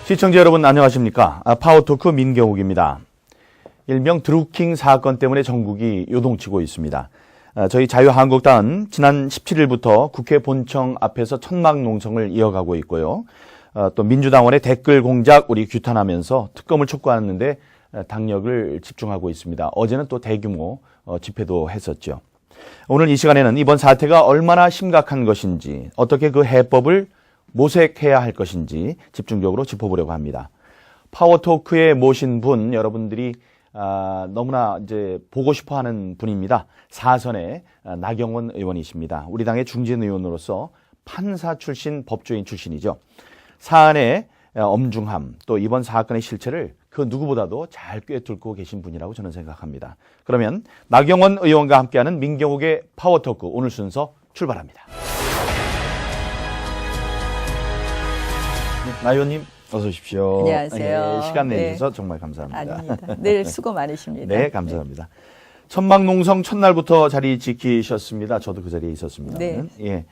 시청자 여러분 안녕하십니까? 파워토크 민경욱입니다. 일명 드루킹 사건 때문에 전국이 요동치고 있습니다. 저희 자유한국당은 지난 17일부터 국회 본청 앞에서 천막 농성을 이어가고 있고요. 또 민주당원의 댓글 공작 우리 규탄하면서 특검을 촉구하는데 당력을 집중하고 있습니다. 어제는 또 대규모 집회도 했었죠. 오늘 이 시간에는 이번 사태가 얼마나 심각한 것인지, 어떻게 그 해법을 모색해야 할 것인지 집중적으로 짚어보려고 합니다. 파워토크에 모신 분 여러분들이 너무나 이제 보고 싶어하는 분입니다. 사선의 나경원 의원이십니다. 우리 당의 중진 의원으로서 판사 출신, 법조인 출신이죠. 사안의 엄중함, 또 이번 사건의 실체를 그 누구보다도 잘 꿰뚫고 계신 분이라고 저는 생각합니다. 그러면 나경원 의원과 함께하는 민경욱의 파워토크 오늘 순서 출발합니다. 나 의원님 어서 오십시오. 안녕하세요. 시간 내주셔서 정말 감사합니다. 아닙니다. 늘 수고 많으십니다. 네, 감사합니다. 천막 농성 첫날부터 자리 지키셨습니다. 저도 그 자리에 있었습니다. 네. 예.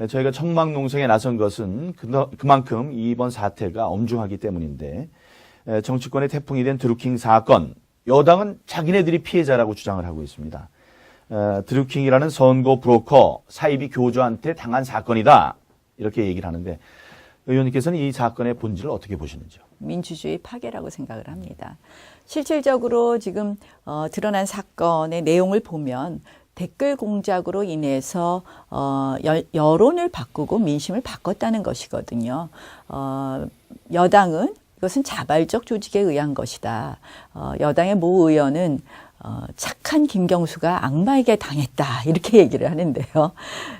저희가 천막 농성에 나선 것은 그만큼 이번 사태가 엄중하기 때문인데, 정치권의 태풍이 된 드루킹 사건, 여당은 자기네들이 피해자라고 주장을 하고 있습니다. 드루킹이라는 선거 브로커, 사이비 교주한테 당한 사건이다, 이렇게 얘기를 하는데, 의원님께서는 이 사건의 본질을 어떻게 보시는지요? 민주주의 파괴라고 생각을 합니다. 실질적으로 지금 드러난 사건의 내용을 보면 댓글 공작으로 인해서 여론을 바꾸고 민심을 바꿨다는 것이거든요. 여당은 이것은 자발적 조직에 의한 것이다. 여당의 모 의원은 착한 김경수가 악마에게 당했다, 이렇게 얘기를 하는데요.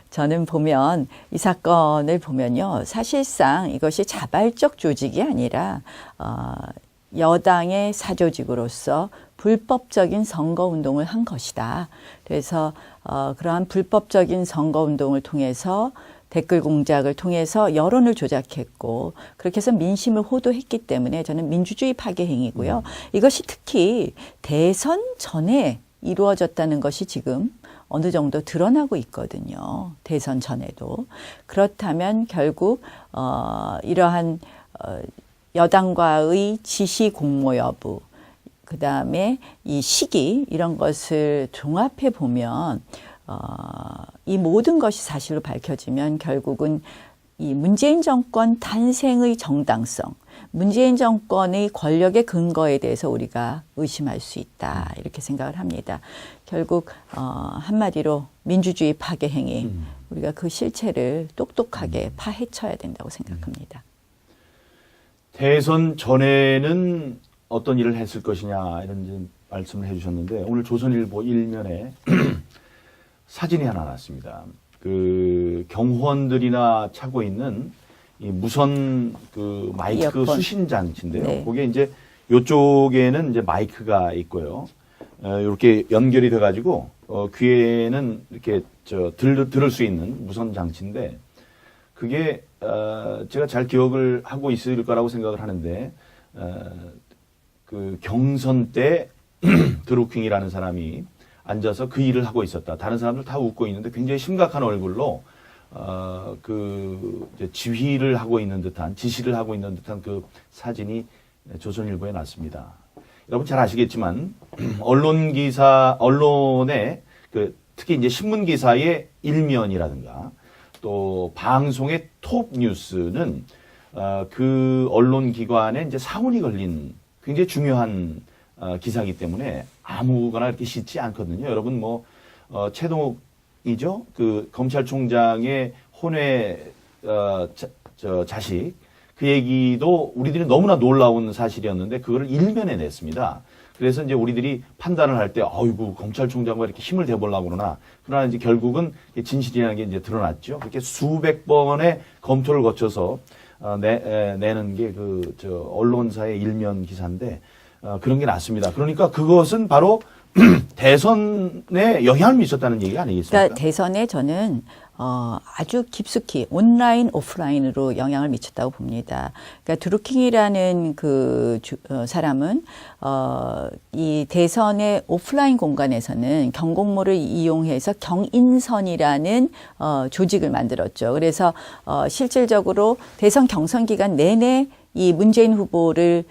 저는 보면 이 사건을 보면요, 사실상 이것이 자발적 조직이 아니라 여당의 사조직으로서 불법적인 선거운동을 한 것이다. 그래서 그러한 불법적인 선거운동을 통해서 댓글 공작을 통해서 여론을 조작했고, 그렇게 해서 민심을 호도했기 때문에 저는 민주주의 파괴 행위고요. 이것이 특히 대선 전에 이루어졌다는 것이 지금 어느 정도 드러나고 있거든요. 대선 전에도. 그렇다면 결국 이러한 여당과의 지시 공모 여부, 그다음에 이 시기, 이런 것을 종합해 보면 이 모든 것이 사실로 밝혀지면 결국은 이 문재인 정권 탄생의 정당성, 문재인 정권의 권력의 근거에 대해서 우리가 의심할 수 있다, 이렇게 생각을 합니다. 결국 한마디로 민주주의 파괴 행위, 우리가 그 실체를 똑똑하게 파헤쳐야 된다고 생각합니다. 대선 전에는 어떤 일을 했을 것이냐, 이런 말씀을 해주셨는데, 오늘 조선일보 일면에 사진이 하나 났습니다. 그 경호원들이나 차고 있는 이 무선 그 마이크 이어폰. 수신 장치인데요. 네. 거기에 이제 요쪽에는 이제 마이크가 있고요. 이렇게 연결이 돼가지고 귀에는 이렇게 들을 수 있는 무선 장치인데, 그게 제가 잘 기억을 하고 있을 거라고 생각을 하는데, 그 경선 때 드루킹이라는 사람이 앉아서 그 일을 하고 있었다. 다른 사람들 다 웃고 있는데 굉장히 심각한 얼굴로 그 지휘를 하고 있는 듯한, 지시를 하고 있는 듯한 그 사진이 조선일보에 났습니다. 여러분 잘 아시겠지만 언론의 그 특히 이제 신문 기사의 일면이라든가 또 방송의 톱 뉴스는 그 언론 기관에 이제 사훈이 걸린 굉장히 중요한 기사이기 때문에 아무거나 이렇게 싣지 않거든요. 여러분 최동욱이죠. 그 검찰총장의 혼외 자식, 그 얘기도 우리들이 너무나 놀라운 사실이었는데 그거를 일면에 냈습니다. 그래서 이제 우리들이 판단을 할 때, 아이고, 검찰총장과 이렇게 힘을 대보려고 그러나, 그러나 이제 결국은 진실이라는 게 이제 드러났죠. 그렇게 수백 번의 검토를 거쳐서 내는 게 언론사의 일면 기사인데, 그런 게 났습니다. 그러니까 그것은 바로 대선에 영향을 미쳤다는 얘기가 아니겠습니까? 그러니까 대선에 저는 아주 깊숙이 온라인, 오프라인으로 영향을 미쳤다고 봅니다. 그러니까 드루킹이라는 그 사람은 이 대선의 오프라인 공간에서는 경공모를 이용해서 경인선이라는 조직을 만들었죠. 그래서 실질적으로 대선 경선 기간 내내 이 문재인 후보를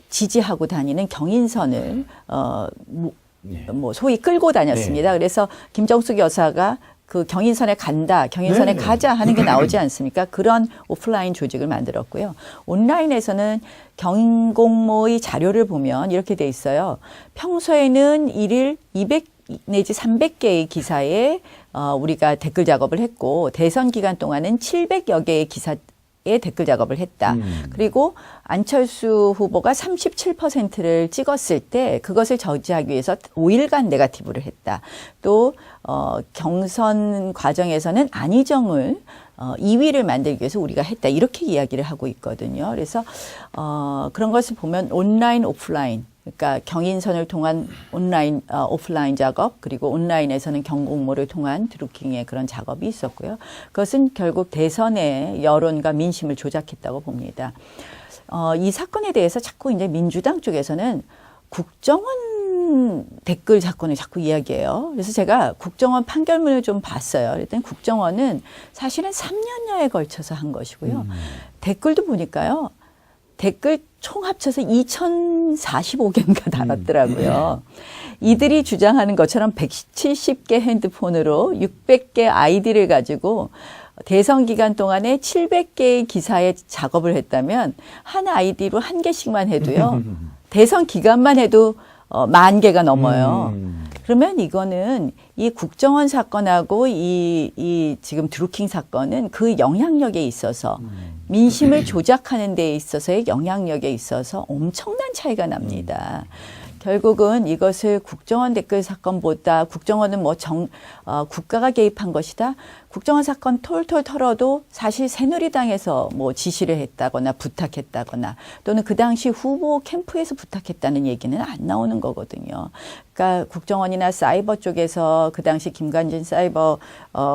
지지하고 다니는 경인선을 뭐 소위 끌고 다녔습니다. 네. 그래서 김정숙 여사가 그 경인선에 간다, 경인선에 네. 가자 하는 게 나오지 않습니까? 그런 오프라인 조직을 만들었고요. 온라인에서는 경공모의 자료를 보면 이렇게 돼 있어요. 평소에는 일일 200 내지 300개의 기사에 우리가 댓글 작업을 했고 대선 기간 동안은 700여 개의 기사에 댓글 작업을 했다. 그리고 안철수 후보가 37%를 찍었을 때 그것을 저지하기 위해서 5일간 네거티브를 했다. 또 경선 과정에서는 안희정을 2위를 만들기 위해서 우리가 했다. 이렇게 이야기를 하고 있거든요. 그래서 그런 것을 보면 온라인, 오프라인, 그러니까 경인선을 통한 온라인, 오프라인 작업, 그리고 온라인에서는 경공모를 통한 드루킹의 그런 작업이 있었고요. 그것은 결국 대선의 여론과 민심을 조작했다고 봅니다. 이 사건에 대해서 자꾸 이제 민주당 쪽에서는 국정원 댓글 사건을 자꾸 이야기해요. 그래서 제가 국정원 판결문을 좀 봤어요. 그랬더니 국정원은 사실은 3년여에 걸쳐서 한 것이고요. 댓글도 보니까요. 댓글 총 합쳐서 2,045개인가 달았더라고요. 이들이 주장하는 것처럼 170개 핸드폰으로 600개 아이디를 가지고 대선 기간 동안에 700개의 기사에 작업을 했다면 한 아이디로 한 개씩만 해도요. 대선 기간만 해도 10,000개가 넘어요. 그러면 이거는 이 국정원 사건하고 이 지금 드루킹 사건은 그 영향력에 있어서 민심을 조작하는 데 있어서의 영향력에 있어서 엄청난 차이가 납니다. 결국은 이것을 국정원 댓글 사건보다 국정원은 뭐 국가가 개입한 것이다. 국정원 사건 톨톨 털어도 사실 새누리당에서 뭐 지시를 했다거나 부탁했다거나 또는 그 당시 후보 캠프에서 부탁했다는 얘기는 안 나오는 거거든요. 그러니까 국정원이나 사이버 쪽에서 그 당시 김관진 사이버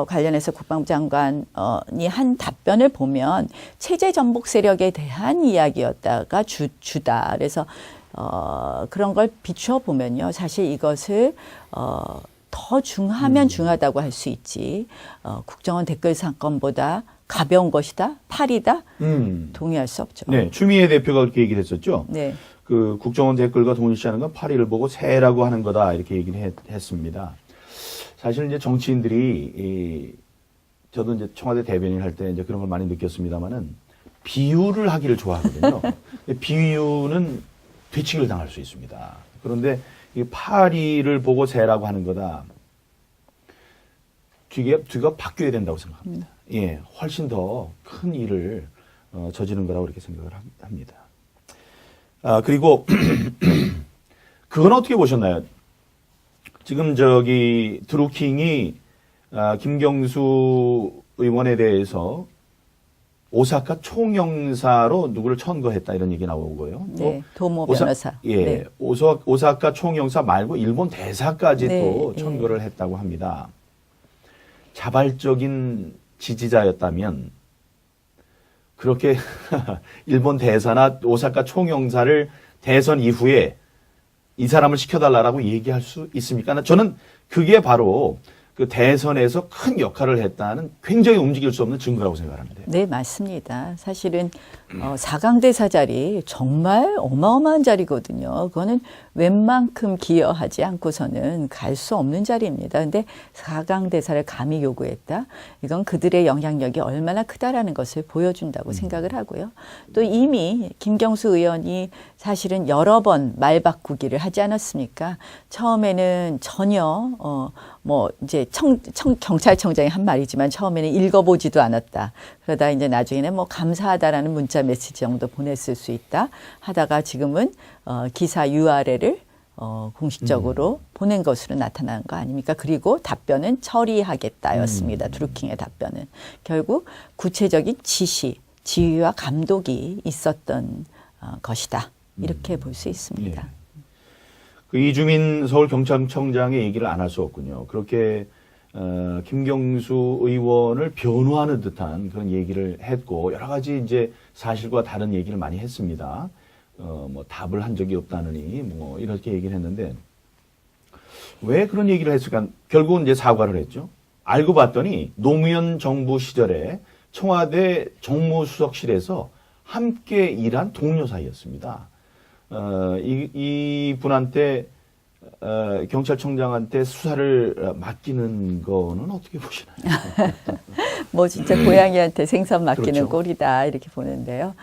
관련해서 국방부 장관이 한 답변을 보면 체제 전복 세력에 대한 이야기였다가 주다. 그래서 그런 걸 비추어 보면요. 사실 이것을 더 중하면 중하다고 할 수 있지. 국정원 댓글 사건보다 가벼운 것이다, 팔이다, 동의할 수 없죠. 네, 추미애 대표가 그렇게 얘기를 했었죠. 네. 그 국정원 댓글과 동일시하는 건 파리를 보고 새라고 하는 거다 이렇게 얘기를 했습니다. 사실 이제 정치인들이 저도 이제 청와대 대변인 할 때 이제 그런 걸 많이 느꼈습니다만은 비유를 하기를 좋아하거든요. 비유는 뒤치기를 당할 수 있습니다. 그런데 이 파리를 보고 새라고 하는 거다. 뒤가 바뀌어야 된다고 생각합니다. 예, 훨씬 더 큰 일을 저지른 거라고 그렇게 생각을 합니다. 그리고 그건 어떻게 보셨나요? 지금 드루킹이 김경수 의원에 대해서 오사카 총영사로 누구를 천거했다 이런 얘기 나오고요. 네, 도모 변호사. 예, 네. 오사카 총영사 말고 일본 대사까지 네, 또 네. 천거를 했다고 합니다. 자발적인 지지자였다면 그렇게 일본 대사나 오사카 총영사를 대선 이후에 이 사람을 시켜달라고 얘기할 수 있습니까? 저는 그게 바로 그 대선에서 큰 역할을 했다는 굉장히 움직일 수 없는 증거라고 생각하는데. 네, 맞습니다. 사실은 4강대사 자리 정말 어마어마한 자리거든요. 그거는 웬만큼 기여하지 않고서는 갈 수 없는 자리입니다. 근데 4강대사를 감히 요구했다? 이건 그들의 영향력이 얼마나 크다라는 것을 보여준다고 생각을 하고요. 또 이미 김경수 의원이 사실은 여러 번 말 바꾸기를 하지 않았습니까? 처음에는 전혀 이제 경찰청장이 한 말이지만 처음에는 읽어보지도 않았다. 그러다 이제 나중에는 뭐 감사하다라는 문자 메시지 정도 보냈을 수 있다 하다가 지금은 기사 URL을 공식적으로 보낸 것으로 나타난 거 아닙니까? 그리고 답변은 처리하겠다였습니다. 드루킹의 답변은. 결국 구체적인 지휘와 감독이 있었던 것이다. 이렇게 볼 수 있습니다. 예. 그 이주민 서울경찰청장의 얘기를 안 할 수 없군요. 그렇게 김경수 의원을 변호하는 듯한 그런 얘기를 했고 여러 가지 이제 사실과 다른 얘기를 많이 했습니다. 뭐 답을 한 적이 없다느니 뭐 이렇게 얘기를 했는데 왜 그런 얘기를 했을까? 결국은 이제 사과를 했죠. 알고 봤더니 노무현 정부 시절에 청와대 정무수석실에서 함께 일한 동료 사이였습니다. 이 분한테 경찰청장한테 수사를 맡기는 거는 어떻게 보시나요? 뭐 진짜 고양이한테 생선 맡기는 그렇죠. 꼴이다 이렇게 보는데요.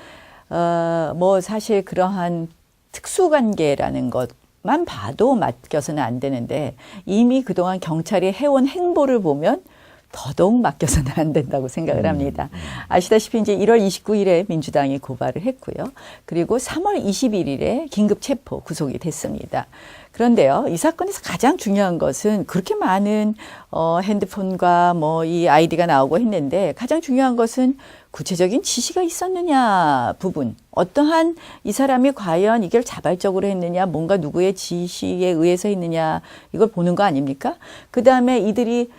뭐 사실 그러한 특수관계라는 것만 봐도 맡겨서는 안 되는데 이미 그동안 경찰이 해온 행보를 보면 더더욱 맡겨서는 안 된다고 생각을 합니다. 아시다시피 이제 1월 29일에 민주당이 고발을 했고요. 그리고 3월 21일에 긴급 체포 구속이 됐습니다. 그런데요, 이 사건에서 가장 중요한 것은 그렇게 많은 핸드폰과 뭐 이 아이디가 나오고 했는데 가장 중요한 것은 구체적인 지시가 있었느냐 부분. 어떠한 이 사람이 과연 이걸 자발적으로 했느냐, 뭔가 누구의 지시에 의해서 했느냐 이걸 보는 거 아닙니까? 그 다음에 이들이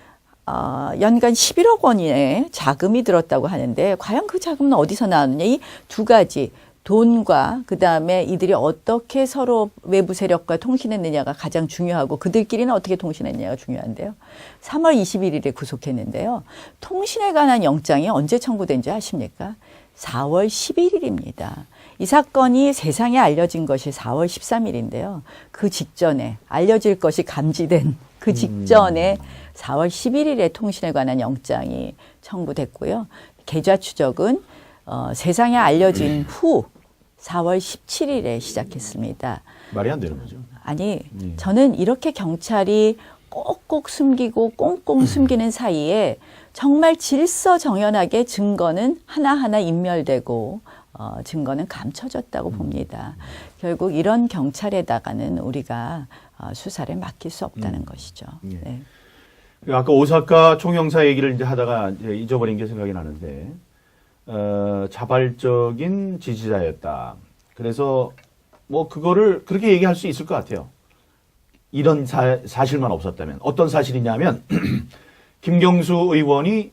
연간 11억 원의 자금이 들었다고 하는데 과연 그 자금은 어디서 나왔느냐. 이 두 가지 돈과 그다음에 이들이 어떻게 서로 외부 세력과 통신했느냐가 가장 중요하고 그들끼리는 어떻게 통신했느냐가 중요한데요. 3월 21일에 구속했는데요. 통신에 관한 영장이 언제 청구된 줄 아십니까? 4월 11일입니다. 이 사건이 세상에 알려진 것이 4월 13일인데요. 그 직전에 알려질 것이 감지된 그 직전에 4월 11일에 통신에 관한 영장이 청구됐고요. 계좌 추적은 세상에 알려진 후 4월 17일에 시작했습니다. 말이 안 되는 거죠. 아니, 저는 이렇게 경찰이 꼭꼭 숨기고 꽁꽁 숨기는 사이에 정말 질서정연하게 증거는 하나하나 인멸되고 증거는 감춰졌다고 봅니다. 결국 이런 경찰에다가는 우리가 수사를 맡길 수 없다는 것이죠. 예. 네. 아까 오사카 총영사 얘기를 이제 하다가 이제 잊어버린 게 생각이 나는데, 자발적인 지지자였다. 그래서 뭐 그거를 그렇게 얘기할 수 있을 것 같아요. 이런 사실만 없었다면. 어떤 사실이냐면, 김경수 의원이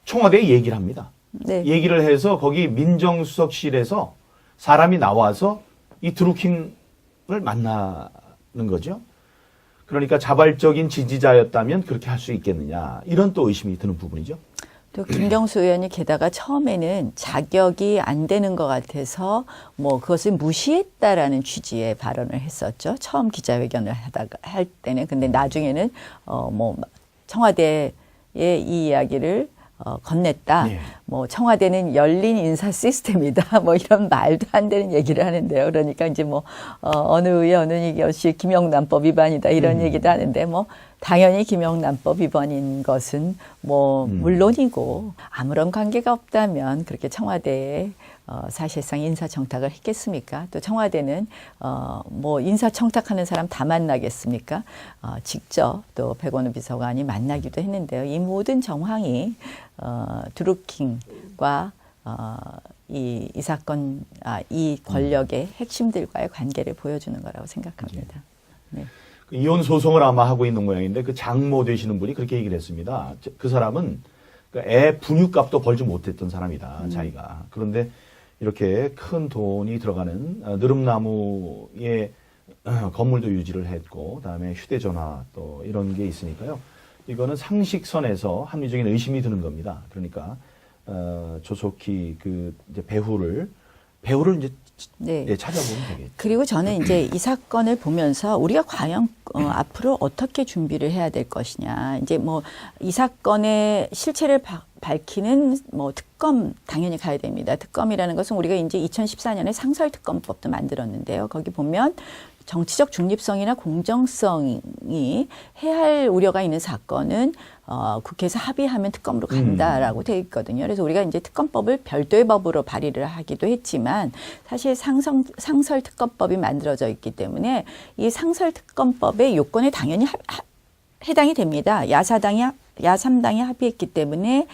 청와대에 얘기를 합니다. 네. 얘기를 해서 거기 민정수석실에서 사람이 나와서 이 드루킹을 만나는 거죠. 그러니까 자발적인 지지자였다면 그렇게 할 수 있겠느냐. 이런 또 의심이 드는 부분이죠. 또 김경수 의원이 게다가 처음에는 자격이 안 되는 것 같아서 뭐 그것을 무시했다라는 취지의 발언을 했었죠. 처음 기자회견을 할 때는. 근데 나중에는 뭐 청와대에 이 이야기를 건넸다. 네. 뭐 청와대는 열린 인사 시스템이다. 뭐 이런 말도 안 되는 얘기를 하는데요. 그러니까 이제 뭐 어느 의회 어느 것이 김영란법 위반이다 이런 얘기도 하는데 뭐 당연히 김영란법 위반인 것은 뭐 물론이고 아무런 관계가 없다면 그렇게 청와대에 사실상 인사청탁을 했겠습니까? 또 청와대는 뭐 인사청탁하는 사람 다 만나겠습니까? 직접 또 백원우 비서관이 만나기도 했는데요. 이 모든 정황이 드루킹과 이 사건, 이 권력의 핵심들과의 관계를 보여주는 거라고 생각합니다. 네. 이혼 소송을 아마 하고 있는 모양인데 그 장모 되시는 분이 그렇게 얘기를 했습니다. 그 사람은 애 분유값도 벌지 못했던 사람이다, 자기가. 그런데 이렇게 큰 돈이 들어가는 느릅나무의 건물도 유지를 했고, 그다음에 휴대전화 또 이런 게 있으니까요. 이거는 상식선에서 합리적인 의심이 드는 겁니다. 그러니까 조속히 그 이제 배후를 이제 네. 예, 찾아보면 되겠죠. 그리고 저는 이제 이 사건을 보면서 우리가 과연 앞으로 어떻게 준비를 해야 될 것이냐. 이제 뭐 이 사건의 실체를 밝히는 뭐 특검 당연히 가야 됩니다. 특검이라는 것은 우리가 이제 2014년에 상설특검법도 만들었는데요. 거기 보면 정치적 중립성이나 공정성이 해할 우려가 있는 사건은 국회에서 합의하면 특검으로 간다라고 되어 있거든요. 그래서 우리가 이제 특검법을 별도의 법으로 발의를 하기도 했지만 사실 상설특검법이 만들어져 있기 때문에 이 상설특검법의 요건에 당연히 해당이 됩니다. 야삼당이 합의했기 때문에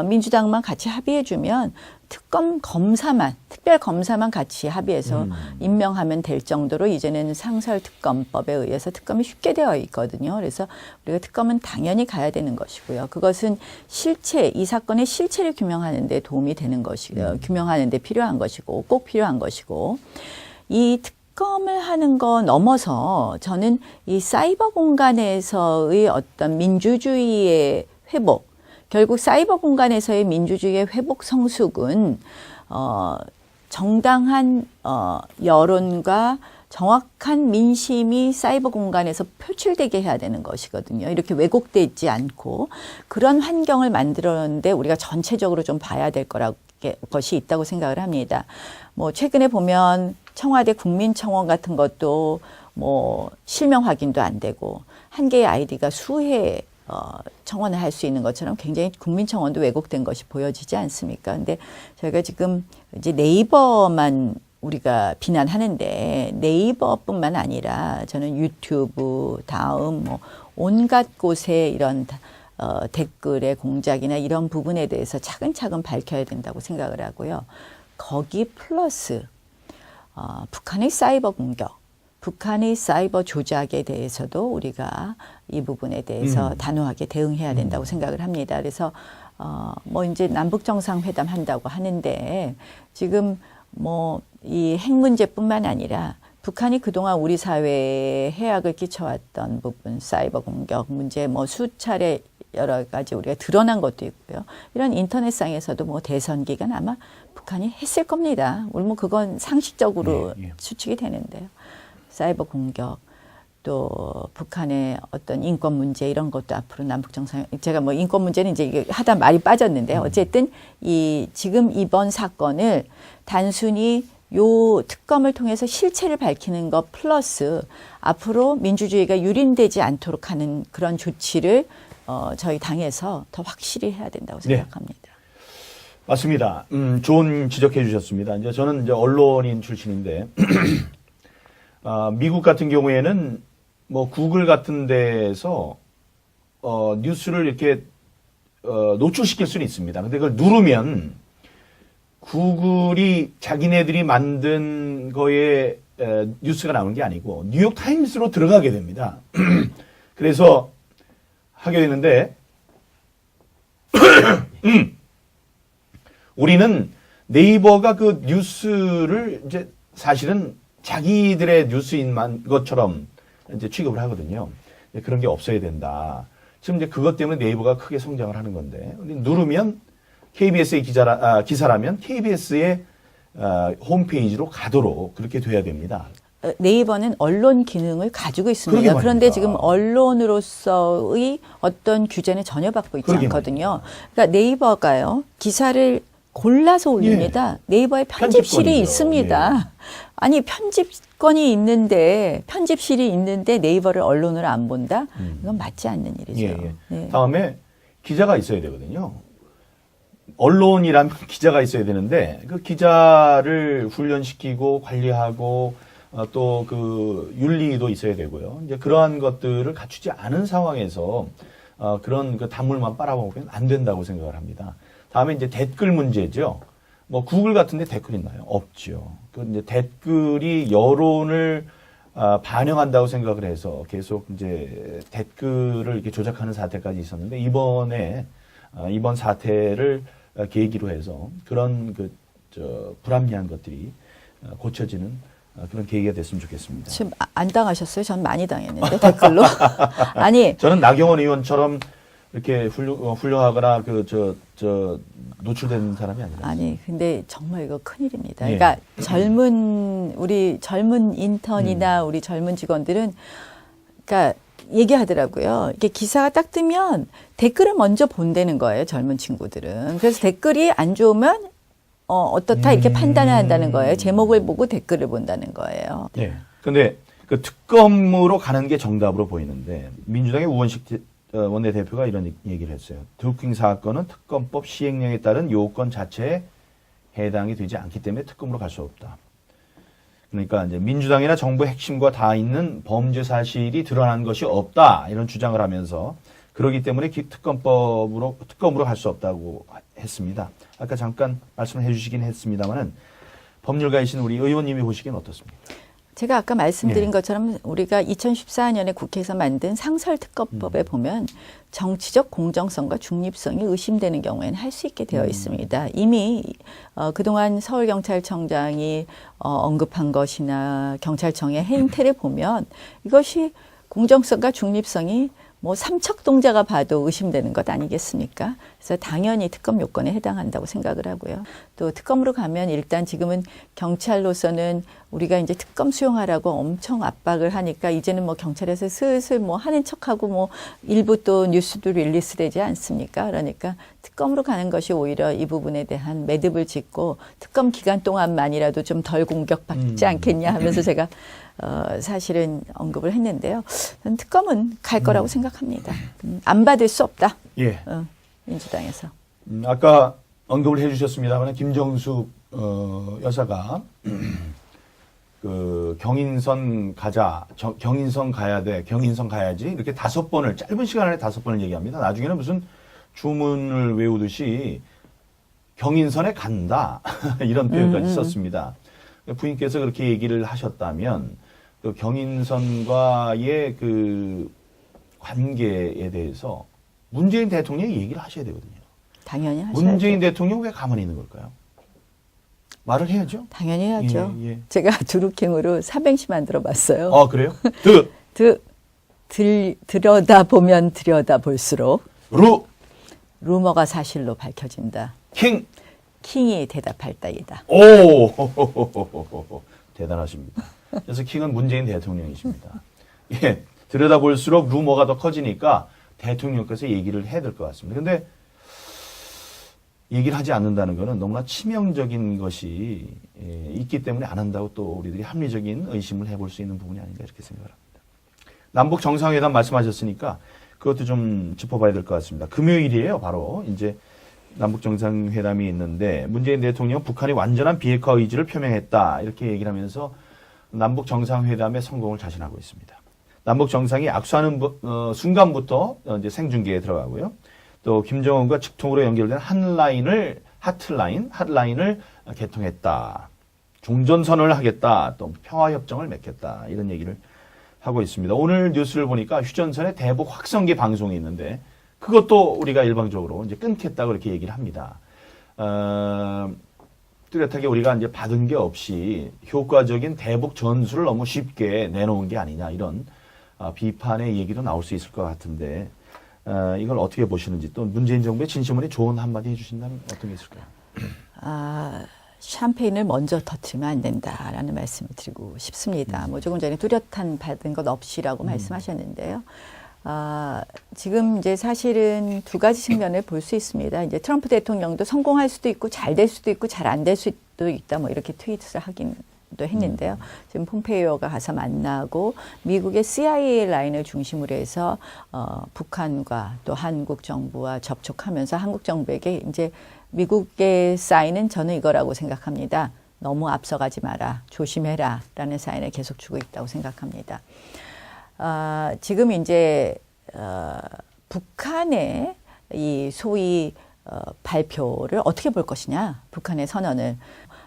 민주당만 같이 합의해주면 특별 검사만 같이 합의해서 임명하면 될 정도로 이제는 상설특검법에 의해서 특검이 쉽게 되어 있거든요. 그래서 우리가 특검은 당연히 가야 되는 것이고요. 그것은 이 사건의 실체를 규명하는 데 도움이 되는 것이고요. 규명하는 데 필요한 것이고 꼭 필요한 것이고 이 특검을 하는 거 넘어서 저는 이 사이버 공간에서의 어떤 민주주의의 회복, 결국 사이버 공간에서의 민주주의의 회복 성숙은 정당한 여론과 정확한 민심이 사이버 공간에서 표출되게 해야 되는 것이거든요. 이렇게 왜곡돼 있지 않고 그런 환경을 만들었는데 우리가 전체적으로 좀 봐야 될 것이 있다고 생각을 합니다. 뭐 최근에 보면 청와대 국민청원 같은 것도 뭐 실명 확인도 안 되고 한 개의 아이디가 수회 청원을 할 수 있는 것처럼 굉장히 국민청원도 왜곡된 것이 보여지지 않습니까? 근데 저희가 지금 이제 네이버만 우리가 비난하는데 네이버뿐만 아니라 저는 유튜브, 다음 뭐 온갖 곳에 이런 댓글의 공작이나 이런 부분에 대해서 차근차근 밝혀야 된다고 생각을 하고요. 거기 플러스 북한의 사이버 공격, 북한의 사이버 조작에 대해서도 우리가 이 부분에 대해서 단호하게 대응해야 된다고 생각을 합니다. 그래서 뭐 이제 남북 정상회담 한다고 하는데 지금 뭐 이 핵 문제뿐만 아니라 북한이 그동안 우리 사회에 해악을 끼쳐왔던 부분, 사이버 공격 문제 뭐 수차례 여러 가지 우리가 드러난 것도 있고요. 이런 인터넷상에서도 뭐 대선 기간 아마 북한이 했을 겁니다. 물론 뭐 그건 상식적으로 추측이 되는데요. 사이버 공격, 또 북한의 어떤 인권 문제 이런 것도 앞으로 남북 정상 제가 뭐 인권 문제는 이제 이게 하다 말이 빠졌는데 어쨌든 이 지금 이번 사건을 단순히 요 특검을 통해서 실체를 밝히는 것 플러스 앞으로 민주주의가 유린되지 않도록 하는 그런 조치를 저희 당에서 더 확실히 해야 된다고 생각합니다. 네. 맞습니다. 좋은 지적해 주셨습니다. 이제 저는 이제 언론인 출신인데 미국 같은 경우에는 뭐 구글 같은 데에서 뉴스를 이렇게 노출시킬 수는 있습니다. 근데 그걸 누르면 구글이 자기네들이 만든 거에 뉴스가 나오는 게 아니고 뉴욕 타임스로 들어가게 됩니다. 그래서 하게 되는데 우리는 네이버가 그 뉴스를 이제 사실은 자기들의 뉴스인 것처럼 이제 취급을 하거든요. 그런 게 없어야 된다. 지금 이제 그것 때문에 네이버가 크게 성장을 하는 건데 누르면 KBS의 기사라면 KBS의 홈페이지로 가도록 그렇게 돼야 됩니다. 네이버는 언론 기능을 가지고 있습니다. 그런데 지금 언론으로서의 어떤 규제는 전혀 받고 있지 않거든요. 그러니까 네이버가요, 기사를 골라서 올립니다. 네이버에 편집실이 있습니다. 아니, 편집권이 있는데, 편집실이 있는데 네이버를 언론으로 안 본다? 이건 맞지 않는 일이죠. 네. 다음에 기자가 있어야 되거든요. 언론이라면 기자가 있어야 되는데 그 기자를 훈련시키고 관리하고 또 그 윤리도 있어야 되고요. 이제 그러한 것들을 갖추지 않은 상황에서 그런 그 단물만 빨아먹으면 안 된다고 생각을 합니다. 다음에 이제 댓글 문제죠. 뭐 구글 같은데 댓글 있나요? 없죠. 그 이제 댓글이 여론을 반영한다고 생각을 해서 계속 이제 댓글을 이렇게 조작하는 사태까지 있었는데 이번 사태를 계기로 해서 그런 불합리한 것들이 고쳐지는 그런 계기가 됐으면 좋겠습니다. 지금 안 당하셨어요? 전 많이 당했는데 댓글로. 아니, 저는 나경원 의원처럼 이렇게 훌륭하거나 노출된 사람이 아니라. 아니, 근데 정말 이거 큰일입니다. 그러니까 우리 젊은 인턴이나 우리 젊은 직원들은 그러니까 얘기하더라고요. 이게 기사가 딱 뜨면 댓글을 먼저 본다는 거예요. 젊은 친구들은. 그래서 댓글이 안 좋으면 어떻다 이렇게 판단을 한다는 거예요. 제목을 보고 댓글을 본다는 거예요. 네. 근데 그 특검으로 가는 게 정답으로 보이는데 민주당의 우원식 원내대표가 이런 얘기를 했어요. 드루킹 사건은 특검법 시행령에 따른 요건 자체에 해당이 되지 않기 때문에 특검으로 갈 수 없다. 그러니까 이제 민주당이나 정부 핵심과 다 있는 범죄 사실이 드러난 것이 없다 이런 주장을 하면서 그러기 때문에 특검으로 갈 수 없다고 했습니다. 아까 잠깐 말씀을 해주시긴 했습니다만은 법률가이신 우리 의원님이 보시기엔 어떻습니까? 제가 아까 말씀드린 것처럼 우리가 2014년에 국회에서 만든 상설특검법에 보면 정치적 공정성과 중립성이 의심되는 경우에는 할 수 있게 되어 있습니다. 이미 그동안 서울경찰청장이 언급한 것이나 경찰청의 행태를 보면 이것이 공정성과 중립성이 뭐 삼척동자가 봐도 의심되는 것 아니겠습니까? 그래서 당연히 특검 요건에 해당한다고 생각을 하고요. 또 특검으로 가면 일단 지금은 경찰로서는 우리가 이제 특검 수용하라고 엄청 압박을 하니까 이제는 뭐 경찰에서 슬슬 뭐 하는 척하고 뭐 일부 또 뉴스도 릴리스 되지 않습니까? 그러니까 특검으로 가는 것이 오히려 이 부분에 대한 매듭을 짓고 특검 기간 동안만이라도 좀 덜 공격받지 않겠냐 하면서 제가 사실은 언급을 했는데요. 저는 특검은 갈 거라고 생각합니다. 안 받을 수 없다. 예. 민주당에서. 아까 언급을 해주셨습니다만 김정숙 여사가 그 경인선 가자, 경인선 가야 돼, 경인선 가야지 이렇게 5번을 짧은 시간 안에 5번을 얘기합니다. 나중에는 무슨 주문을 외우듯이 경인선에 간다 이런 표현까지 썼습니다. 부인께서 그렇게 얘기를 하셨다면 그 경인선과의 그 관계에 대해서 문재인 대통령이 얘기를 하셔야 되거든요. 당연히 하셔야죠. 문재인 대통령 왜 가만히 있는 걸까요? 말을 해야죠. 당연히 해야죠. 예, 예. 제가 드루킹으로 삼행시 만들어봤어요. 아 그래요? 들여다보면 들여다볼수록 루, 루머가 사실로 밝혀진다. 킹. 킹이 대답할 따이다. 오, 대단하십니다. 그래서 킹은 문재인 대통령이십니다. 예, 들여다볼수록 루머가 더 커지니까 대통령께서 얘기를 해야 될 것 같습니다. 근데 얘기를 하지 않는다는 것은 너무나 치명적인 것이 있기 때문에 안 한다고 또 우리들이 합리적인 의심을 해볼 수 있는 부분이 아닌가 이렇게 생각을 합니다. 남북 정상회담 말씀하셨으니까 그것도 좀 짚어봐야 될 것 같습니다. 금요일이에요, 바로. 이제 남북 정상회담이 있는데 문재인 대통령은 북한이 완전한 비핵화 의지를 표명했다 이렇게 얘기를 하면서 남북 정상회담의 성공을 자신하고 있습니다. 남북 정상이 악수하는 순간부터 이제 생중계에 들어가고요. 또 김정은과 직통으로 연결된 핫라인을 개통했다. 종전선언을 하겠다. 또 평화협정을 맺겠다. 이런 얘기를 하고 있습니다. 오늘 뉴스를 보니까 휴전선의 대북 확성기 방송이 있는데 그것도 우리가 일방적으로 이제 끊겠다고 이렇게 얘기를 합니다. 뚜렷하게 우리가 이제 받은 게 없이 효과적인 대북 전술을 너무 쉽게 내놓은 게 아니냐 이런 비판의 얘기도 나올 수 있을 것 같은데 이걸 어떻게 보시는지 또 문재인 정부의 진심으로 좋은 한마디 해주신다면 어떤 게 있을까요? 샴페인을 먼저 터트리면 안 된다라는 말씀을 드리고 싶습니다. 뭐 조금 전에 뚜렷한 받은 것 없이라고 말씀하셨는데요. 지금 이제 사실은 두 가지 측면을 볼 수 있습니다. 이제 트럼프 대통령도 성공할 수도 있고 잘 될 수도 있고 잘 안 될 수도 있다 뭐 이렇게 트윗을 하긴 도 했는데요. 지금 폼페이오가 가서 만나고 미국의 CIA 라인을 중심으로 해서 북한과 또 한국 정부와 접촉하면서 한국 정부에게 이제 미국의 사인은 저는 이거라고 생각합니다. 너무 앞서가지 마라, 조심해라 라는 사인을 계속 주고 있다고 생각합니다. 지금 이제 북한의 이 소위 발표를 어떻게 볼 것이냐, 북한의 선언을.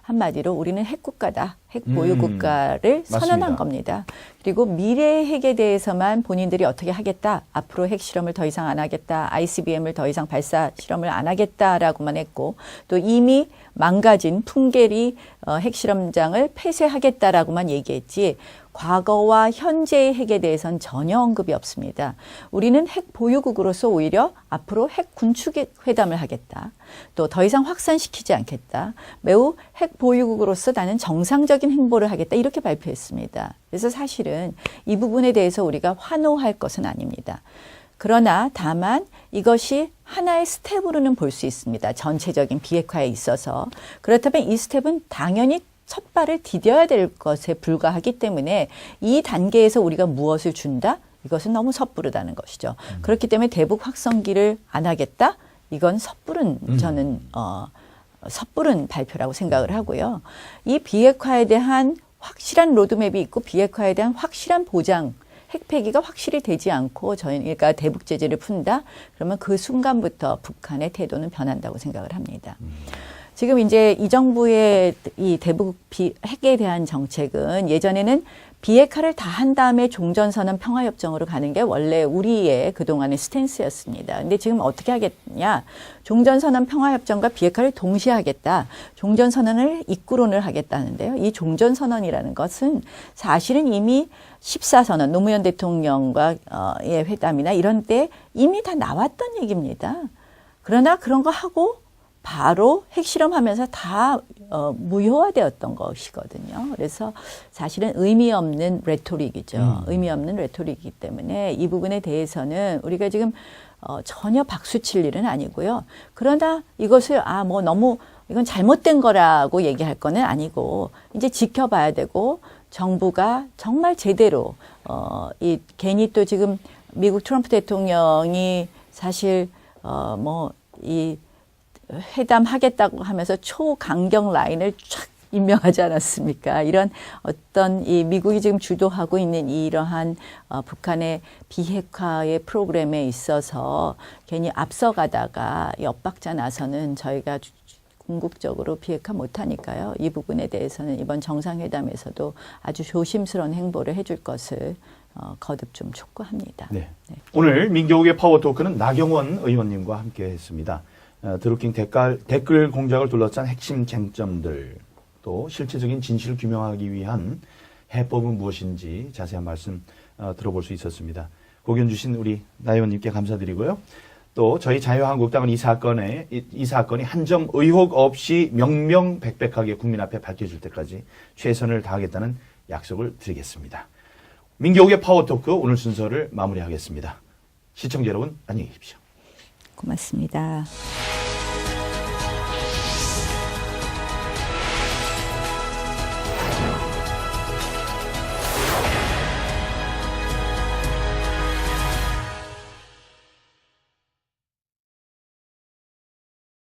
한마디로 우리는 핵국가다, 핵보유국가를 선언한 겁니다. 그리고 미래의 핵에 대해서만 본인들이 어떻게 하겠다, 앞으로 핵실험을 더 이상 안 하겠다, ICBM을 더 이상 발사 실험을 안 하겠다라고만 했고, 또 이미 망가진 풍계리 핵실험장을 폐쇄하겠다라고만 얘기했지, 과거와 현재의 핵에 대해서는 전혀 언급이 없습니다. 우리는 핵 보유국으로서 오히려 앞으로 핵 군축 회담을 하겠다. 또 더 이상 확산시키지 않겠다. 매우 핵 보유국으로서 나는 정상적인 행보를 하겠다. 이렇게 발표했습니다. 그래서 사실은 이 부분에 대해서 우리가 환호할 것은 아닙니다. 그러나 다만 이것이 하나의 스텝으로는 볼 수 있습니다. 전체적인 비핵화에 있어서. 그렇다면 이 스텝은 당연히 첫 발을 디뎌야 될 것에 불과하기 때문에 이 단계에서 우리가 무엇을 준다? 이것은 너무 섣부르다는 것이죠. 그렇기 때문에 대북 확성기를 안 하겠다? 이건 섣부른 저는 섣부른 발표라고 생각을 하고요. 이 비핵화에 대한 확실한 로드맵이 있고 비핵화에 대한 확실한 보장, 핵 폐기가 확실히 되지 않고 저희가 대북 제재를 푼다? 그러면 그 순간부터 북한의 태도는 변한다고 생각을 합니다. 지금 이제 이 정부의 이 대북 핵에 대한 정책은 예전에는 비핵화를 다 한 다음에 종전선언 평화협정으로 가는 게 원래 우리의 그동안의 스탠스였습니다. 근데 지금 어떻게 하겠냐. 종전선언 평화협정과 비핵화를 동시에 하겠다. 종전선언을 이끌어를 하겠다는데요. 이 종전선언이라는 것은 사실은 이미 14선언, 노무현 대통령과의 회담이나 이런 때 이미 다 나왔던 얘기입니다. 그러나 그런 거 하고 바로 핵실험하면서 다 무효화되었던 것이거든요. 그래서 사실은 의미 없는 레토릭이죠. 의미 없는 레토릭이기 때문에 이 부분에 대해서는 우리가 지금 전혀 박수칠 일은 아니고요. 그러나 이것을 뭐 너무 이건 잘못된 거라고 얘기할 거는 아니고 이제 지켜봐야 되고 정부가 정말 제대로 괜히 또 지금 미국 트럼프 대통령이 사실 이 회담하겠다고 하면서 초강경 라인을 쫙 임명하지 않았습니까? 이런 어떤 이 미국이 지금 주도하고 있는 이러한 북한의 비핵화의 프로그램에 있어서 괜히 앞서가다가 엇박자 나서는 저희가 궁극적으로 비핵화 못하니까요. 이 부분에 대해서는 이번 정상회담에서도 아주 조심스러운 행보를 해줄 것을 거듭 좀 촉구합니다. 네. 오늘 민경욱의 파워토크는 나경원 의원님과 함께 했습니다. 드루킹 댓글 공작을 둘러싼 핵심 쟁점들, 또 실체적인 진실을 규명하기 위한 해법은 무엇인지 자세한 말씀 들어볼 수 있었습니다. 고견 주신 우리 나 의원님께 감사드리고요. 또 저희 자유한국당은 이 사건이 한 점 의혹 없이 명명백백하게 국민 앞에 밝혀질 때까지 최선을 다하겠다는 약속을 드리겠습니다. 민경욱의 파워토크 오늘 순서를 마무리하겠습니다. 시청자 여러분 안녕히 계십시오. 고맙습니다.